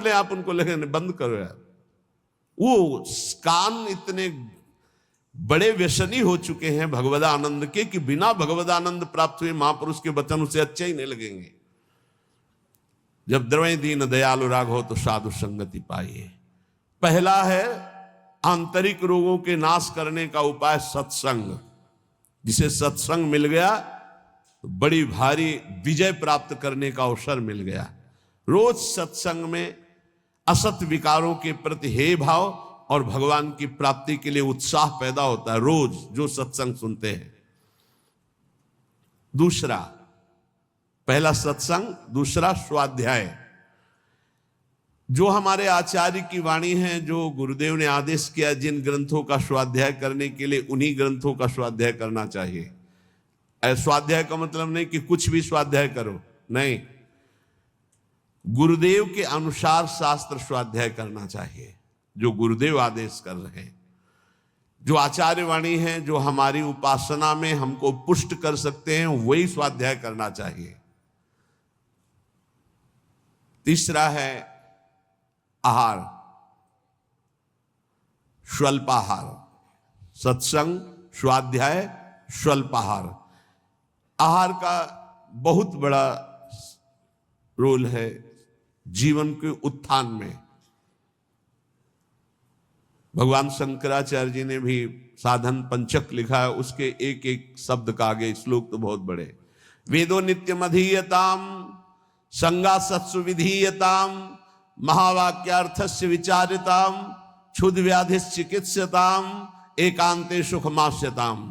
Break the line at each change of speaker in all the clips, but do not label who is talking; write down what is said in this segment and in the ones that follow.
बोले आप उनको, लेकिन बंद करो यार। वो कान इतने बड़े व्यसनी हो चुके हैं भगवदानंद के कि बिना भगवदानंद प्राप्त हुए महापुरुष के वचन उसे अच्छे ही नहीं लगेंगे। जब द्रवय दीन दयालु राघव तो साधु संगति पाइए। पहला है आंतरिक रोगों के नाश करने का उपाय सत्संग। जिसे सत्संग मिल गया तो बड़ी भारी विजय प्राप्त करने का अवसर मिल गया। रोज सत्संग में असत विकारों के प्रति हे भाव और भगवान की प्राप्ति के लिए उत्साह पैदा होता है रोज जो सत्संग सुनते हैं। दूसरा, पहला सत्संग, दूसरा स्वाध्याय। जो हमारे आचार्य की वाणी है, जो गुरुदेव ने आदेश किया जिन ग्रंथों का स्वाध्याय करने के लिए, उन्हीं ग्रंथों का स्वाध्याय करना चाहिए। स्वाध्याय का मतलब नहीं कि कुछ भी स्वाध्याय करो, नहीं, गुरुदेव के अनुसार शास्त्र स्वाध्याय करना चाहिए जो गुरुदेव आदेश कर रहे हैं। जो आचार्य वाणी है, जो हमारी उपासना में हमको पुष्ट कर सकते हैं, वही स्वाध्याय करना चाहिए। तीसरा है आहार, स्वल्पाहार। सत्संग, स्वाध्याय, स्वल्पाहार। आहार का बहुत बड़ा रोल है जीवन के उत्थान में। भगवान शंकराचार्य जी ने भी साधन पंचक लिखा है, उसके एक एक शब्द का आगे श्लोक तो बहुत बड़े। वेदो नित्यम अधीयताम संगा सत्सु विधीयताम महावाक्यार्थस्य विचारिताम क्षुद्र व्याधि चिकित्सताम एकांते सुखमास्यताम।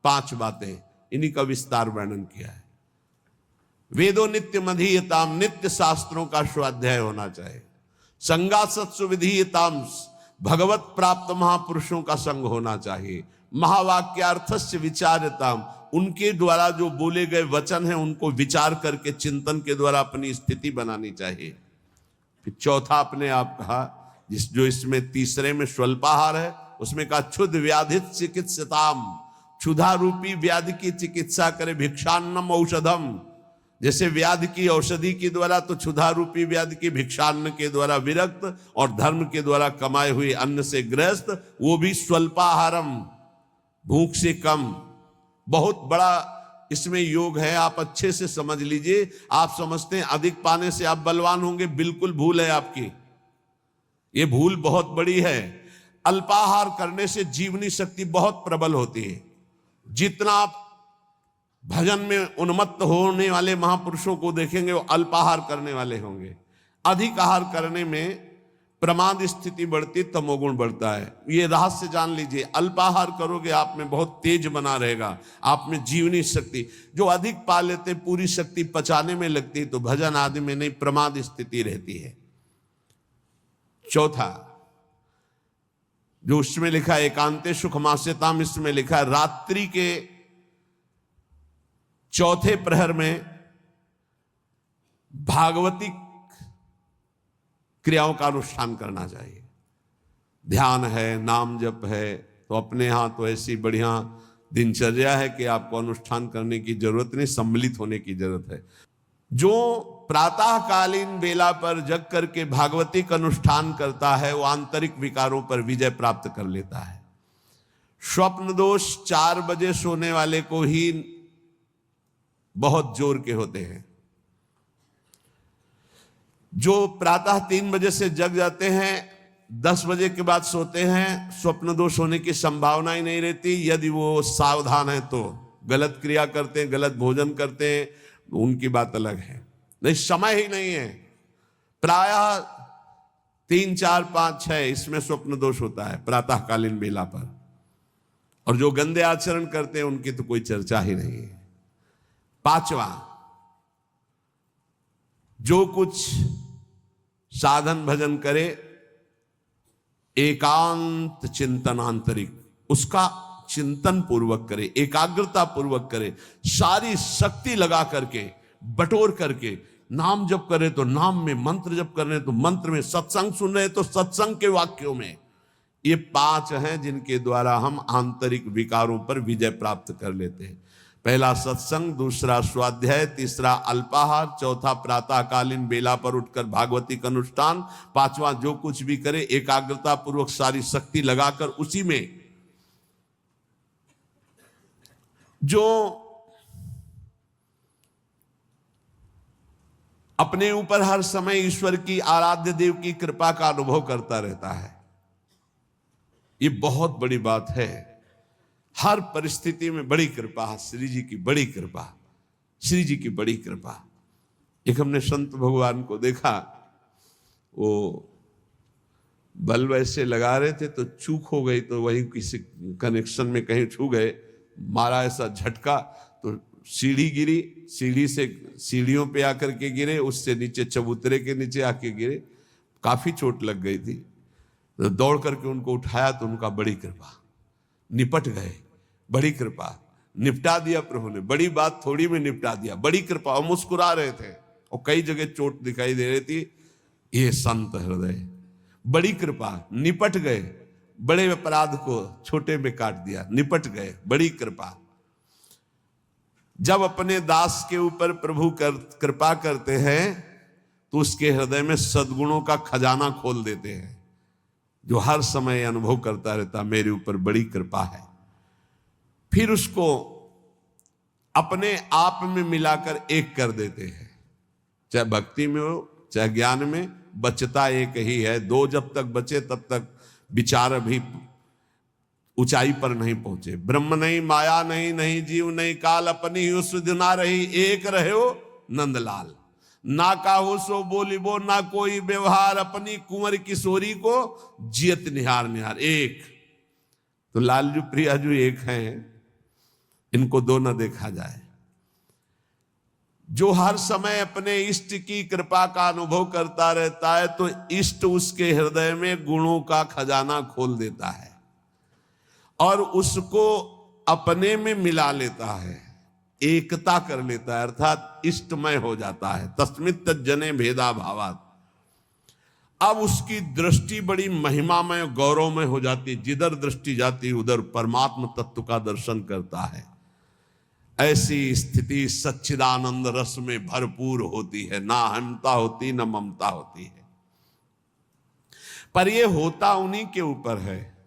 5 बातें, इन्हीं का विस्तार वर्णन किया है। वेदो नित्य मधीयताम, नित्य शास्त्रों का स्वाध्याय होना चाहिए। संगा सत्सु विधीयताम, भगवत प्राप्त महापुरुषों का संग होना चाहिए। महावाक्यार्थस्य विचारताम, उनके द्वारा जो बोले गए वचन हैं उनको विचार करके चिंतन के द्वारा अपनी स्थिति बनानी चाहिए। फिर चौथा आपने आप कहा, जो इसमें तीसरे में स्वल्पाहार है, उसमें कहा क्षुद्र व्याधि चिकित्सताम, क्षुधा रूपी व्याधि की चिकित्सा करे। भिक्षान्नम औषधम, जैसे व्याधि की औषधि के द्वारा, तो क्षुधा रूपी व्याधि की भिक्षान्न के द्वारा विरक्त और धर्म के द्वारा कमाए हुए अन्न से ग्रस्त, वो भी स्वल्पाहारम, भूख से कम। बहुत बड़ा इसमें योग है, आप अच्छे से समझ लीजिए। आप समझते हैं अधिक पाने से आप बलवान होंगे, बिल्कुल भूल है आपकी, ये भूल बहुत बड़ी है। अल्पाहार करने से जीवनी शक्ति बहुत प्रबल होती है। जितना आप भजन में उन्मत्त होने वाले महापुरुषों को देखेंगे वो अल्पाहार करने वाले होंगे। अधिक आहार करने में प्रमाद स्थिति बढ़ती, तमोगुण बढ़ता है। ये रहस्य जान लीजिए। अल्पाहार करोगे आप में बहुत तेज बना रहेगा, आप में जीवनी शक्ति। जो अधिक पा लेते पूरी शक्ति पचाने में लगती, तो भजन आदि में नहीं, प्रमाद स्थिति रहती है। चौथा जो उसमें लिखा है एकांते सुखमास्यताम, इसमें लिखा है रात्रि के चौथे प्रहर में भागवतिक क्रियाओं का अनुष्ठान करना चाहिए। ध्यान है, नाम जप है, तो अपने यहां तो ऐसी बढ़िया दिनचर्या है कि आपको अनुष्ठान करने की जरूरत नहीं, सम्मिलित होने की जरूरत है। जो प्रातःकालीन बेला पर जग करके भागवतिक अनुष्ठान करता है, वो आंतरिक विकारों पर विजय प्राप्त कर लेता है। स्वप्न दोष 4 बजे सोने वाले को ही बहुत जोर के होते हैं। जो प्रातः 3 बजे से जग जाते हैं, 10 बजे के बाद सोते हैं, स्वप्न दोष होने की संभावना ही नहीं रहती। यदि वो सावधान है तो गलत क्रिया करते हैं, गलत भोजन करते हैं, उनकी बात अलग है। नहीं, समय ही नहीं है। प्रायः 3, 4, 5, 6 इसमें स्वप्न दोष होता है प्रातःकालीन बेला पर। और जो गंदे आचरण करते हैं उनकी तो कोई चर्चा ही नहीं है। 5वां, जो कुछ साधन भजन करे, एकांत चिंतन आंतरिक, उसका चिंतन पूर्वक करे, एकाग्रता पूर्वक करे, सारी शक्ति लगा करके, बटोर करके। नाम जप करे तो नाम में, मंत्र जप कर रहे तो मंत्र में, सत्संग सुन रहे तो सत्संग के वाक्यों में। ये 5 हैं जिनके द्वारा हम आंतरिक विकारों पर विजय प्राप्त कर लेते हैं। पहला सत्संग, दूसरा स्वाध्याय, तीसरा अल्पाहार, चौथा प्रातःकालीन बेला पर उठकर भागवती का अनुष्ठान, पांचवा जो कुछ भी करे एकाग्रता पूर्वक सारी शक्ति लगाकर उसी में जो अपने ऊपर हर समय ईश्वर की, आराध्य देव की कृपा का अनुभव करता रहता है। ये बहुत बड़ी बात है। हर परिस्थिति में बड़ी कृपा, श्री जी की बड़ी कृपा, श्री जी की बड़ी कृपा। एक हमने संत भगवान को देखा, वो बल्ब ऐसे लगा रहे थे तो चूक हो गई, तो वही किसी कनेक्शन में कहीं छू गए, मारा ऐसा झटका तो सीढ़ी गिरी, सीढ़ी से सीढ़ियों पे आकर के गिरे, उससे नीचे चबूतरे के नीचे आके गिरे, काफी चोट लग गई थी। तो दौड़ करके उनको उठाया तो उनका बड़ी कृपा, निपट गए, बड़ी कृपा, निपटा दिया प्रभु ने। बड़ी बात थोड़ी में निपटा दिया, बड़ी कृपा। और मुस्कुरा रहे थे और कई जगह चोट दिखाई दे रही थी। ये संत हृदय, बड़ी कृपा, निपट गए, बड़े अपराध को छोटे में काट दिया, निपट गए, बड़ी कृपा। जब अपने दास के ऊपर प्रभु कृपा करते हैं तो उसके हृदय में सद्गुणों का खजाना खोल देते हैं, जो हर समय अनुभव करता रहता मेरे ऊपर बड़ी कृपा है। फिर उसको अपने आप में मिलाकर एक कर देते हैं, चाहे भक्ति में हो चाहे ज्ञान में, बचता एक ही है। दो जब तक बचे तब तक विचार अभी ऊंचाई पर नहीं पहुंचे। ब्रह्म नहीं, माया नहीं, नहीं जीव नहीं काल, अपनी ही सुध ना रही, एक रहे हो नंदलाल। ना काहो सो बोलिबो ना कोई व्यवहार, अपनी कुंवर किशोरी को जियत निहार निहार। एक तो लालजू प्रियाजू एक हैं, इनको दो न देखा जाए। जो हर समय अपने इष्ट की कृपा का अनुभव करता रहता है तो इष्ट उसके हृदय में गुणों का खजाना खोल देता है और उसको अपने में मिला लेता है, एकता कर लेता है, अर्थात इष्टमय हो जाता है। तस्मित् तज्जने भेदा भावात्। अब उसकी दृष्टि बड़ी महिमामय, गौरवमय हो जाती, जिधर दृष्टि जाती उधर परमात्मा तत्व का दर्शन करता है। ऐसी स्थिति सच्चिदानंद रस में भरपूर होती है, ना अहंता होती न ममता होती है। पर यह होता उन्हीं के ऊपर है।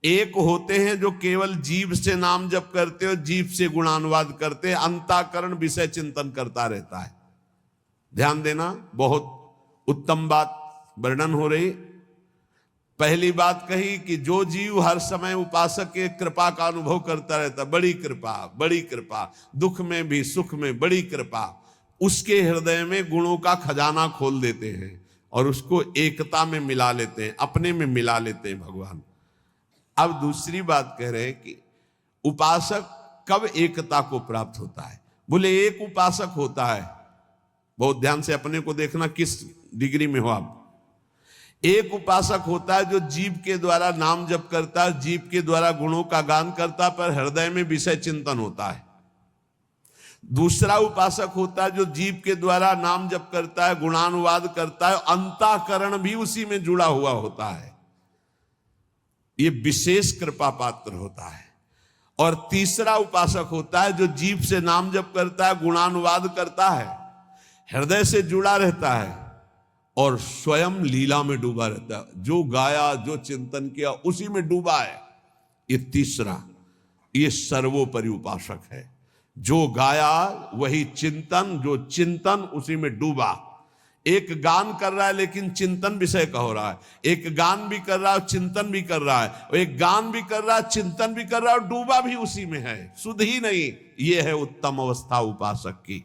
एक होते हैं जो केवल जीव से नाम जप करते हो, जीव से गुणानुवाद करते, अंतःकरण विषय चिंतन करता रहता है। ध्यान देना, बहुत उत्तम बात वर्णन हो रही। पहली बात कही कि जो जीव हर समय उपासक के कृपा का अनुभव करता रहता, बड़ी कृपा, बड़ी कृपा, दुख में भी सुख में बड़ी कृपा, उसके हृदय में गुणों का खजाना खोल देते हैं और उसको एकता में मिला लेते हैं, अपने में मिला लेते हैं भगवान। अब दूसरी बात कह रहे हैं कि उपासक कब एकता को प्राप्त होता है। बोले एक उपासक होता है, बहुत ध्यान से अपने को देखना किस डिग्री में हो आप। एक उपासक होता है जो जीव के द्वारा नाम जप करता है, जीव के द्वारा गुणों का गान करता है, पर हृदय में विषय चिंतन होता है। दूसरा उपासक होता है जो जीव के द्वारा नाम जप करता है, गुणानुवाद करता है, अंतःकरण भी उसी में जुड़ा हुआ होता है। ये विशेष कृपा पात्र होता है। और तीसरा उपासक होता है जो जीव से नाम जप करता है, गुणानुवाद करता है, हृदय से जुड़ा रहता है और स्वयं लीला में डूबा रहता है। जो गाया, जो चिंतन किया, उसी में डूबा है। ये तीसरा, ये सर्वोपरि उपासक है। जो गाया वही चिंतन, जो चिंतन उसी में डूबा। एक गान कर रहा है लेकिन चिंतन विषय का हो रहा है, एक गान भी कर रहा है चिंतन भी कर रहा है, एक गान भी कर रहा है चिंतन भी कर रहा है और डूबा भी उसी में है, सुध ही नहीं। ये है उत्तम अवस्था उपासक की।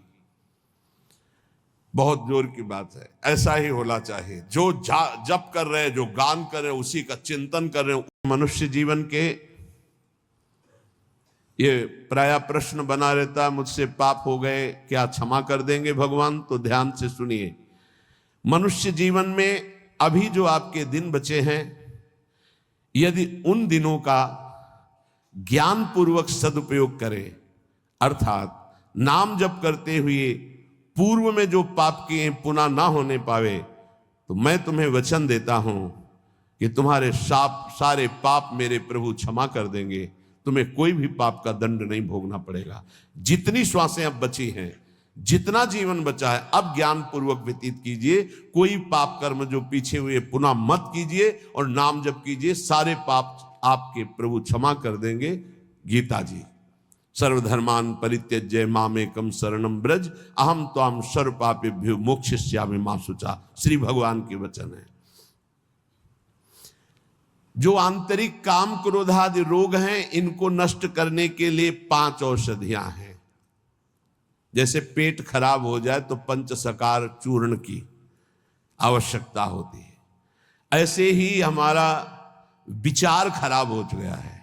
बहुत जोर की बात है, ऐसा ही होना चाहिए। जो जप कर रहे, जो गान कर रहे, उसी का चिंतन कर रहे। मनुष्य जीवन के ये प्राय प्रश्न बना रहता है, मुझसे पाप हो गए, क्या क्षमा कर देंगे भगवान? तो ध्यान से सुनिए। मनुष्य जीवन में अभी जो आपके दिन बचे हैं, यदि उन दिनों का ज्ञान पूर्वक सदुपयोग करें, अर्थात नाम जप करते हुए पूर्व में जो पाप किए पुनः ना होने पावे, तो मैं तुम्हें वचन देता हूं कि तुम्हारे सारे पाप मेरे प्रभु क्षमा कर देंगे, तुम्हें कोई भी पाप का दंड नहीं भोगना पड़ेगा। जितनी श्वासें अब बची हैं, जितना जीवन बचा है, अब ज्ञान पूर्वक व्यतीत कीजिए। कोई पाप कर्म जो पीछे हुए पुनः मत कीजिए और नाम जप कीजिए, सारे पाप आपके प्रभु क्षमा कर देंगे। गीता जी, सर्वधर्मान परित्यज्य मामेकम शरणम ब्रज अहम त्वाम सर्व पापेभ्यो मोक्षयिष्यामि मा शुचा। श्री भगवान के वचन है। जो आंतरिक काम क्रोधादि रोग हैं, इनको नष्ट करने के लिए 5 औषधियां हैं। जैसे पेट खराब हो जाए तो पंचसकार चूर्ण की आवश्यकता होती है, ऐसे ही हमारा विचार खराब हो गया है,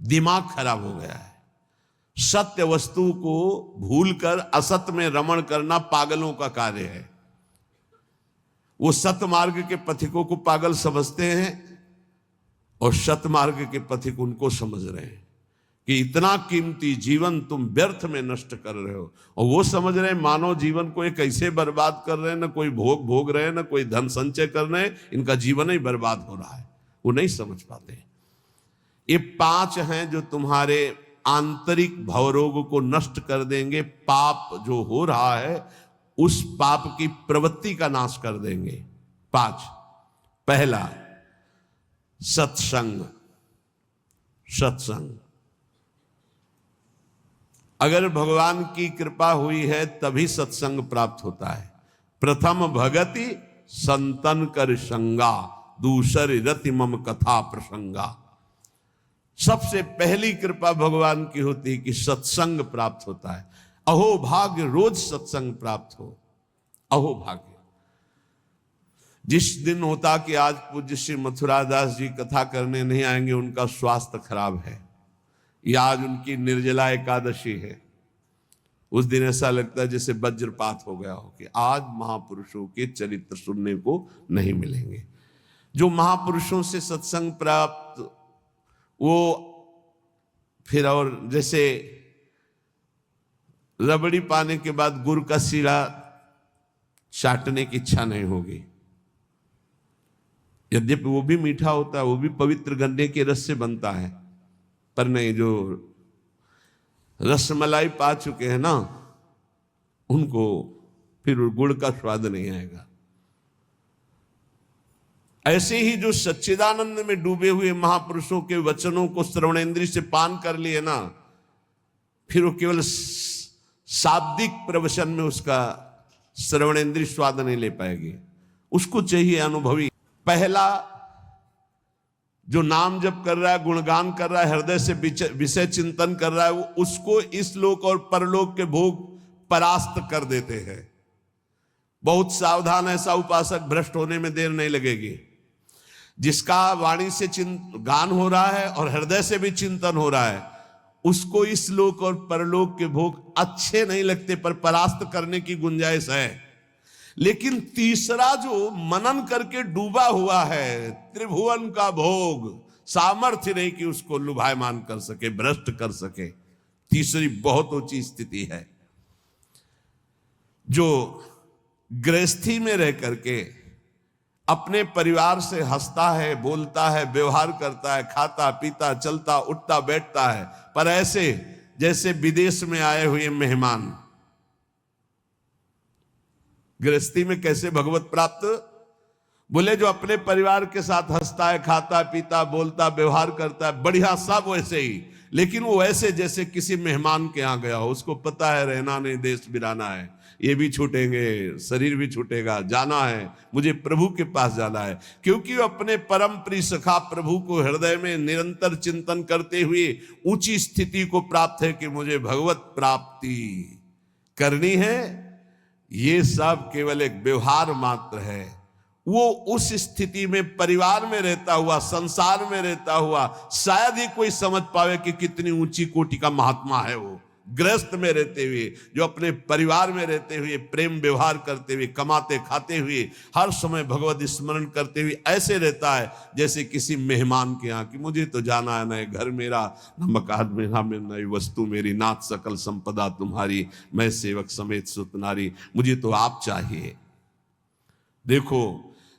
दिमाग खराब हो गया है। सत्य वस्तु को भूलकर असत्य में रमण करना पागलों का कार्य है। वो सत्य मार्ग के पथिकों को पागल समझते हैं और सत्य मार्ग के पथिक उनको समझ रहे हैं कि इतना कीमती जीवन तुम व्यर्थ में नष्ट कर रहे हो। और वो समझ रहे हैं मानव जीवन को ये कैसे बर्बाद कर रहे हैं, ना कोई भोग भोग रहे हैं, ना कोई धन संचय कर रहे हैं, इनका जीवन ही बर्बाद हो रहा है। वो नहीं समझ पाते। ये 5 हैं जो तुम्हारे आंतरिक भवरोग को नष्ट कर देंगे। पाप जो हो रहा है उस पाप की प्रवृत्ति का नाश कर देंगे। 5, पहला सत्संग। सत्संग, अगर भगवान की कृपा हुई है तभी सत्संग प्राप्त होता है। प्रथम भगति संतन कर संगा, दूसरी रति मम कथा प्रसंगा। सबसे पहली कृपा भगवान की होती है कि सत्संग प्राप्त होता है। अहो भाग्य रोज सत्संग प्राप्त हो। अहो भाग्य। जिस दिन होता कि आज पूज्य श्री मथुरादास जी कथा करने नहीं आएंगे, उनका स्वास्थ्य खराब है, या आज उनकी निर्जला एकादशी है, उस दिन ऐसा लगता है जैसे वज्रपात हो गया हो कि आज महापुरुषों के चरित्र सुनने को नहीं मिलेंगे। जो महापुरुषों से सत्संग प्राप्त, वो फिर और जैसे रबड़ी पाने के बाद गुड़ का सीरा चाटने की इच्छा नहीं होगी। यद्यपि वो भी मीठा होता है, वो भी पवित्र गन्ने के रस से बनता है, पर नहीं, जो रसमलाई पा चुके हैं ना, उनको फिर गुड़ का स्वाद नहीं आएगा। ऐसे ही जो सच्चिदानंद में डूबे हुए महापुरुषों के वचनों को श्रवणेंद्रिय से पान कर लिए ना, फिर वो केवल शाब्दिक प्रवचन में उसका श्रवणेंद्रिय स्वाद नहीं ले पाएगी। उसको चाहिए अनुभवी। पहला जो नाम जप कर रहा है, गुणगान कर रहा है, हृदय से विषय चिंतन कर रहा है, वो उसको इस लोक और परलोक के भोग परास्त कर देते हैं। बहुत सावधान, ऐसा उपासक भ्रष्ट होने में देर नहीं लगेगी। जिसका वाणी से गान हो रहा है और हृदय से भी चिंतन हो रहा है, उसको इस लोक और परलोक के भोग अच्छे नहीं लगते, पर परास्त करने की गुंजाइश है। लेकिन तीसरा जो मनन करके डूबा हुआ है, त्रिभुवन का भोग, सामर्थ्य नहीं कि उसको लुभायमान कर सके, भ्रष्ट कर सके। तीसरी बहुत ऊंची स्थिति है। जो गृहस्थी में रह करके अपने परिवार से हंसता है, बोलता है, व्यवहार करता है, खाता पीता, चलता उठता बैठता है, पर ऐसे जैसे विदेश में आए हुए मेहमान। गृहस्थी में कैसे भगवत प्राप्त? बोले जो अपने परिवार के साथ हंसता है, खाता पीता, बोलता, व्यवहार करता है, बढ़िया, सब वैसे ही, लेकिन वो ऐसे जैसे किसी मेहमान के यहाँ गया हो। उसको पता है रहना नहीं, देश बिराना है, ये भी छूटेंगे, शरीर भी छूटेगा, जाना है, मुझे प्रभु के पास जाना है। क्योंकि वो अपने परम प्रिय सखा प्रभु को हृदय में निरंतर चिंतन करते हुए ऊंची स्थिति को प्राप्त है कि मुझे भगवत प्राप्ति करनी है। ये सब केवल एक व्यवहार मात्र है। वो उस स्थिति में परिवार में रहता हुआ, संसार में रहता हुआ शायद ही कोई समझ पावे कि कितनी ऊंची कोटि का महात्मा है वो। गृहस्थ में रहते हुए, जो अपने परिवार में रहते हुए प्रेम व्यवहार करते हुए, कमाते खाते हुए, हर समय भगवत स्मरण करते हुए ऐसे रहता है जैसे किसी मेहमान के यहाँ कि मुझे तो जाना है, न घर मेरा, न मकान मेरा, न वस्तु मेरी, नाथ सकल संपदा तुम्हारी, मैं सेवक समेत सुत नारी, मुझे तो आप चाहिए। देखो,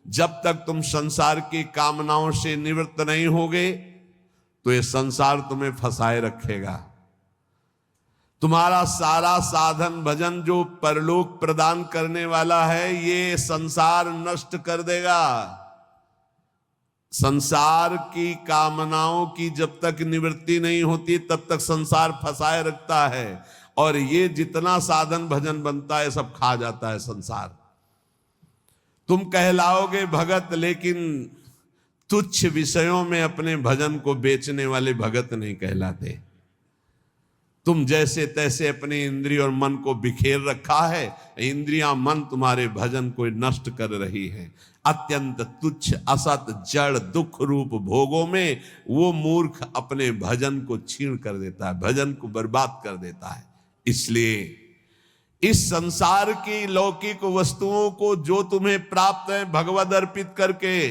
जब तक तुम संसार की कामनाओं से निवृत्त नहीं होगे, तो ये संसार तुम्हें फंसाए रखेगा। तुम्हारा सारा साधन भजन जो परलोक प्रदान करने वाला है, ये संसार नष्ट कर देगा। संसार की कामनाओं की जब तक निवृत्ति नहीं होती तब तक संसार फंसाए रखता है, और ये जितना साधन भजन बनता है सब खा जाता है संसार। तुम कहलाओगे भगत, लेकिन तुच्छ विषयों में अपने भजन को बेचने वाले भगत नहीं कहलाते। तुम जैसे तैसे अपने इंद्रिय और मन को बिखेर रखा है, इंद्रियां मन तुम्हारे भजन को नष्ट कर रही हैं। अत्यंत तुच्छ असत जड़ दुख रूप भोगों में वो मूर्ख अपने भजन को छीण कर देता है, भजन को बर्बाद कर देता है। इसलिए इस संसार की लौकिक वस्तुओं को जो तुम्हें प्राप्त है भगवद अर्पित करके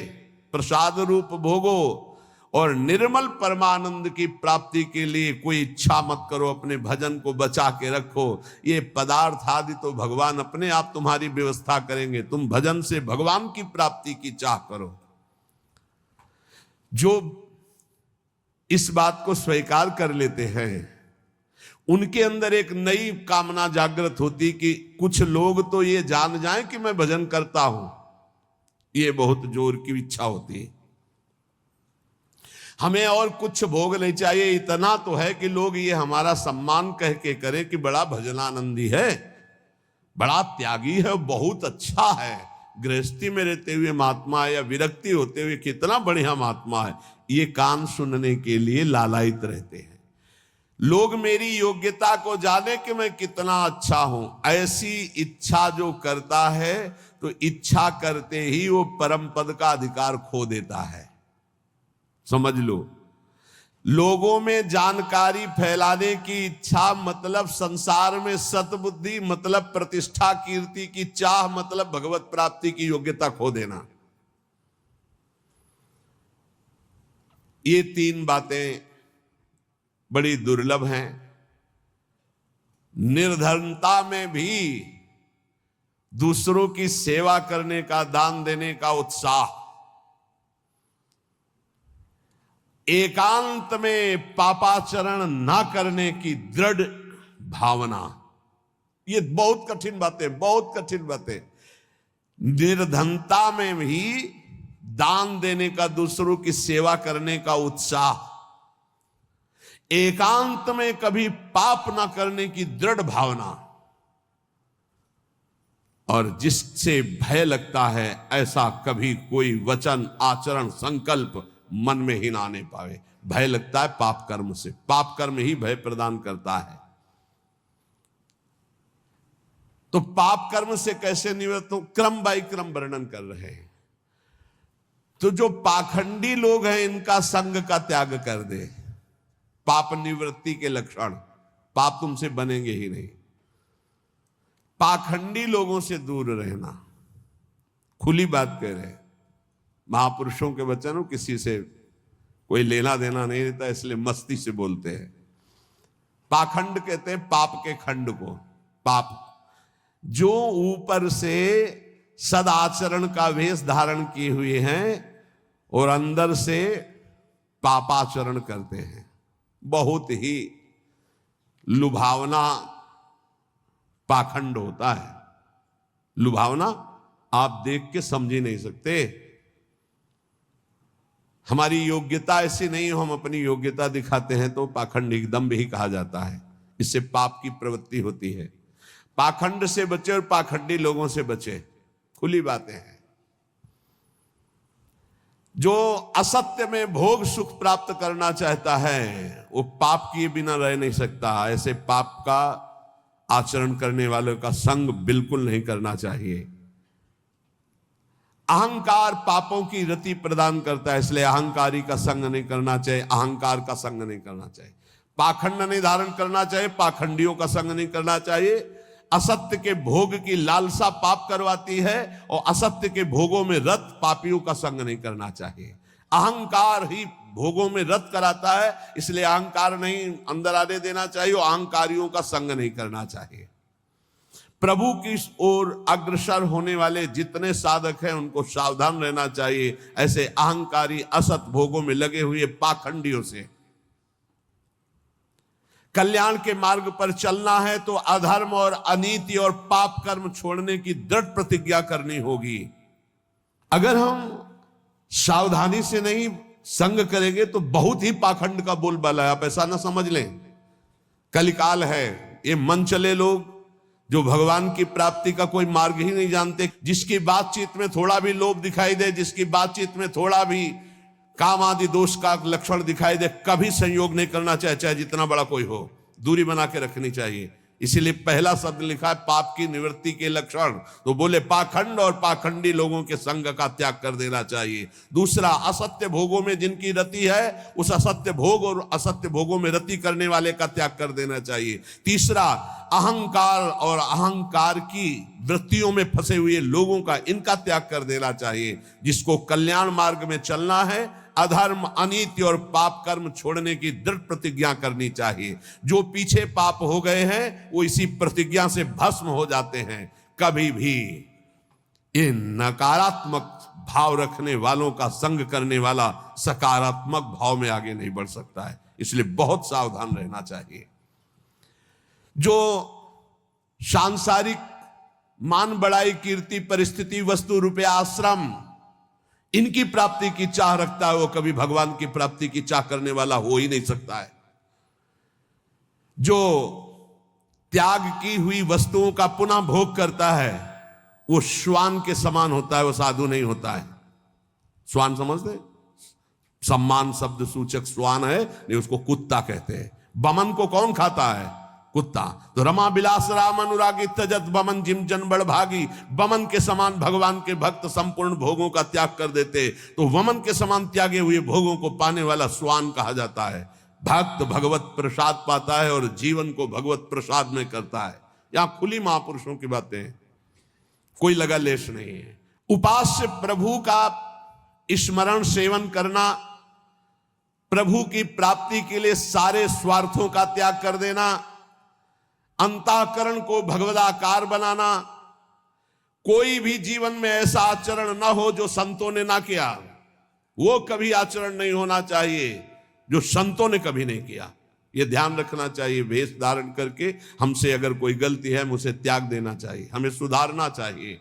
प्रसाद रूप भोगो, और निर्मल परमानंद की प्राप्ति के लिए कोई इच्छा मत करो, अपने भजन को बचा के रखो। ये पदार्थ आदि तो भगवान अपने आप तुम्हारी व्यवस्था करेंगे, तुम भजन से भगवान की प्राप्ति की चाह करो। जो इस बात को स्वीकार कर लेते हैं उनके अंदर एक नई कामना जागृत होती कि कुछ लोग तो ये जान जाएं कि मैं भजन करता हूं, ये बहुत जोर की इच्छा होती है। हमें और कुछ भोग नहीं चाहिए, इतना तो है कि लोग ये हमारा सम्मान कह के करें कि बड़ा भजनानंदी है, बड़ा त्यागी है, बहुत अच्छा है, गृहस्थी में रहते हुए महात्मा है या विरक्ति होते हुए कितना बढ़िया महात्मा है। ये कान सुनने के लिए लालायित रहते हैं। लोग मेरी योग्यता को जाने कि मैं कितना अच्छा हूं, ऐसी इच्छा जो करता है तो इच्छा करते ही वो परम पद का अधिकार खो देता है। समझ लो, लोगों में जानकारी फैलाने की इच्छा मतलब संसार में सतबुद्धि, मतलब प्रतिष्ठा कीर्ति की चाह, मतलब भगवत प्राप्ति की योग्यता खो देना। ये तीन बातें बड़ी दुर्लभ हैं। निर्धनता में भी दूसरों की सेवा करने का, दान देने का उत्साह, एकांत में पापाचरण ना करने की दृढ़ भावना, ये बहुत कठिन बातें, बहुत कठिन बातें। निर्धनता में भी दान देने का, दूसरों की सेवा करने का उत्साह, एकांत में कभी पाप ना करने की दृढ़ भावना, और जिससे भय लगता है ऐसा कभी कोई वचन, आचरण, संकल्प मन में ही ना आने पावे। भय लगता है पाप कर्म से, पाप कर्म ही भय प्रदान करता है। तो पाप कर्म से कैसे निवृत्त हो, क्रम बाई क्रम वर्णन कर रहे हैं। तो जो पाखंडी लोग हैं इनका संग का त्याग कर दे, पाप निवृत्ति के लक्षण, पाप तुमसे बनेंगे ही नहीं। पाखंडी लोगों से दूर रहना, खुली बात कह रहे हैं। महापुरुषों के वचन हो, किसी से कोई लेना देना नहीं रहता, इसलिए मस्ती से बोलते हैं। पाखंड कहते हैं पाप के खंड को। पाप जो ऊपर से सदाचरण का वेश धारण किए हुए हैं और अंदर से पापाचरण करते हैं, बहुत ही लुभावना पाखंड होता है। लुभावना आप देख के समझ ही नहीं सकते। हमारी योग्यता ऐसी नहीं हो, हम अपनी योग्यता दिखाते हैं तो पाखंड एकदम भी कहा जाता है। इससे पाप की प्रवृत्ति होती है। पाखंड से बचे और पाखंडी लोगों से बचे, खुली बातें हैं। जो असत्य में भोग सुख प्राप्त करना चाहता है वो पाप किए बिना रह नहीं सकता। ऐसे पाप का आचरण करने वालों का संग बिल्कुल नहीं करना चाहिए। अहंकार पापों की रति प्रदान करता है, इसलिए अहंकारी का संग नहीं करना चाहिए, अहंकार का संग नहीं करना चाहिए। पाखंड नहीं धारण करना चाहिए, पाखंडियों का संग नहीं करना चाहिए। असत्य के भोग की लालसा पाप करवाती है और असत्य के भोगों में रत पापियों का संग नहीं करना चाहिए। अहंकार ही भोगों में रत कराता है, इसलिए अहंकार नहीं अंदर आने देना चाहिए और अहंकारियों का संग नहीं करना चाहिए। प्रभु की ओर अग्रसर होने वाले जितने साधक हैं उनको सावधान रहना चाहिए ऐसे अहंकारी असत भोगों में लगे हुए पाखंडियों से। कल्याण के मार्ग पर चलना है तो अधर्म और अनीति और पाप कर्म छोड़ने की दृढ़ प्रतिज्ञा करनी होगी। अगर हम सावधानी से नहीं संग करेंगे तो बहुत ही पाखंड का बोलबाला है। आप ऐसा ना समझ लें, कलिकाल है, ये मन चले लोग जो भगवान की प्राप्ति का कोई मार्ग ही नहीं जानते, जिसकी बातचीत में थोड़ा भी लोभ दिखाई दे, जिसकी बातचीत में थोड़ा भी काम आदि दोष का लक्षण दिखाई दे, कभी संयोग नहीं करना चाहिए, चाहे जितना बड़ा कोई हो, दूरी बना के रखनी चाहिए। इसीलिए पहला शब्द लिखा है पाप की निवृत्ति के लक्षण, तो बोले पाखंड और पाखंडी लोगों के संग का त्याग कर देना चाहिए। दूसरा, असत्य भोगों में जिनकी रति है उस असत्य भोग और असत्य भोगों में रति करने वाले का त्याग कर देना चाहिए। तीसरा, अहंकार और अहंकार की वृत्तियों में फंसे हुए लोगों का, इनका त्याग कर देना चाहिए। जिसको कल्याण मार्ग में चलना है, अधर्म अनीति और पाप कर्म छोड़ने की दृढ़ प्रतिज्ञा करनी चाहिए। जो पीछे पाप हो गए हैं वो इसी प्रतिज्ञा से भस्म हो जाते हैं। कभी भी ये नकारात्मक भाव रखने वालों का संग करने वाला सकारात्मक भाव में आगे नहीं बढ़ सकता है, इसलिए बहुत सावधान रहना चाहिए। जो सांसारिक मान बढ़ाई कीर्ति परिस्थिति वस्तु रुपया आश्रम इनकी प्राप्ति की चाह रखता है, वो कभी भगवान की प्राप्ति की चाह करने वाला हो ही नहीं सकता है। जो त्याग की हुई वस्तुओं का पुनः भोग करता है वो श्वान के समान होता है, वो साधु नहीं होता है। श्वान समझते, सम्मान शब्द सूचक श्वान है, नहीं उसको कुत्ता कहते हैं। बमन को कौन खाता है? कुत्ता। तो रमा बिलास राम अनुरागी तजत बमन जिम जन बड़ भागी, बमन के समान भगवान के भक्त संपूर्ण भोगों का त्याग कर देते, तो वमन के समान त्यागे हुए भोगों को पाने वाला स्वान कहा जाता है। भक्त भगवत प्रसाद पाता है और जीवन को भगवत प्रसाद में करता है। यहां खुली महापुरुषों की बातें हैं, कोई लगा लेश नहीं है। उपास्य प्रभु का स्मरण सेवन करना, प्रभु की प्राप्ति के लिए सारे स्वार्थों का त्याग कर देना, अंतःकरण को भगवदाकार बनाना। कोई भी जीवन में ऐसा आचरण ना हो जो संतों ने ना किया, वो कभी आचरण नहीं होना चाहिए जो संतों ने कभी नहीं किया। ये ध्यान रखना चाहिए। वेश धारण करके हमसे अगर कोई गलती है, हमें उसे त्याग देना चाहिए, हमें सुधारना चाहिए।